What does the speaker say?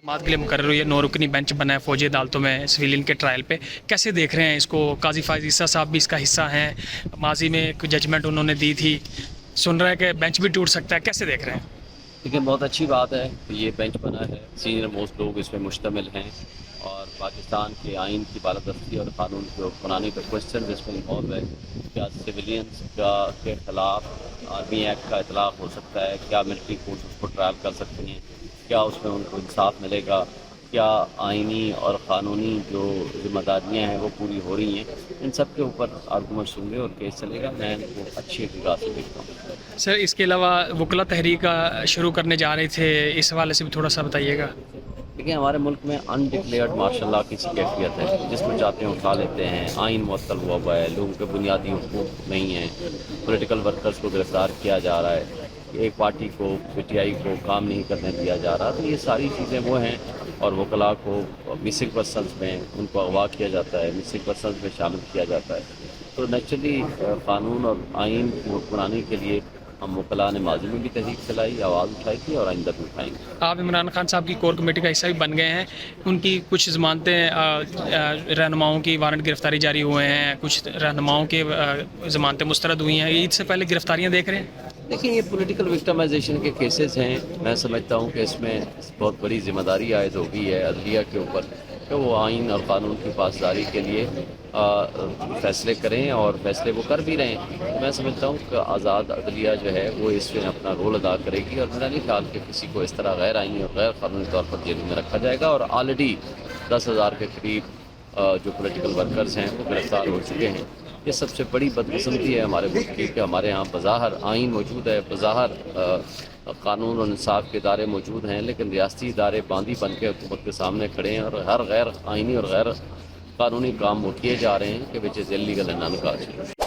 समाअत के लिए मुकर्रर हुई है, 9 रुकनी बेंच बना है फौजी अदालतों में सिविलियन के ट्रायल पे। कैसे देख रहे हैं इसको? काजी फायज ईसा साहब भी इसका हिस्सा हैं, माजी में एक जजमेंट उन्होंने दी थी, सुन रहा है कि बेंच भी टूट सकता है, कैसे देख रहे हैं? लेकिन बहुत अच्छी बात है कि ये बेंच बना है, सीनियर मोस्ट लोग इसमें मुश्तमिल हैं और पाकिस्तान के आइन की बालादस्ती और क़ानून को बनाने का क्वेश्चन इसमें इन्वॉल्व है। क्या सिविलियंस के ख़िलाफ़ आर्मी एक्ट का इतलाक़ हो सकता है? क्या मिलिट्री कोर्ट उसको ट्रायल कर सकती हैं? क्या उसमें उनको इंसाफ मिलेगा? क्या आइनी और क़ानूनी जो ज़िम्मेदारियाँ हैं वो पूरी हो रही हैं? इन सब के ऊपर आर्गूमेंट्स होंगे और केस चलेगा। मैं इनको अच्छी निगाह से देखता हूँ। सर, इसके अलावा वकला तहरीक शुरू करने जा रहे थे, इस हवाले से भी थोड़ा सा बताइएगा। देखिए, हमारे मुल्क में अनडिक्लेयर्ड मार्शल लॉ की कैफियत है, जिसमें चाहते हैं उठा लेते हैं। आइन मुअत्तल हुआ है, लोगों के बुनियादी हुकूक नहीं हैं, पॉलिटिकल वर्कर्स को गिरफ्तार किया जा रहा है, एक पार्टी को पीटीआई को काम नहीं करने दिया जा रहा। तो ये सारी चीज़ें वो हैं और वकला को मिसिंग पर्सनस में उनको अगवा किया जाता है, मिसिंग पर्सनस में शामिल किया जाता है। तो नेचुरली क़ानून और आइन को बनाने के लिए हम वकला ने माजी में भी तहरीक चलाई, आवाज़ उठाई थी और आइंदा भी उठाएंगे। आप इमरान खान साहब की कोर कमेटी का हिस्सा भी बन गए हैं, उनकी कुछ ज़मानतें रहनुमाओं की वारंट गिरफ्तारी जारी हुए हैं, कुछ रहनुमाओं के ज़मानतें मुस्तरद हुई हैं, ईद से पहले गिरफ्तारियां देख रहे हैं? देखिए, ये पॉलिटिकल विक्टिमाइजेशन के केसेस हैं। मैं समझता हूँ कि इसमें बहुत बड़ी जिम्मेदारी आयद हो गई है अदलिया के ऊपर कि वो आइन और क़ानून की पासदारी के लिए फ़ैसले करें और फ़ैसले वो कर भी रहे हैं। मैं समझता हूँ कि आज़ाद अदलिया जो है वो इसमें अपना रोल अदा करेगी और मेरा नहीं ख्याल कि किसी को इस तरह गैर आइनी और गैर क़ानूनी तौर पर जेल में रखा जाएगा। और ऑलरेडी 10,000 के करीब जो पॉलिटिकल वर्कर्स हैं वो गिरफ्तार हो चुके हैं। ये सबसे बड़ी बदकिस्मती है हमारे मुल्क की कि हमारे यहाँ बज़ाहिर आइन मौजूद है, बज़ाहिर क़ानून और इंसाफ के इदारे मौजूद हैं, लेकिन रियासती इदारे बांदी बन के हुकूमत के सामने खड़े हैं और हर गैर आइनी और गैर क़ानूनी काम वो किए जा रहे हैं कि which is illegal and unconstitutional.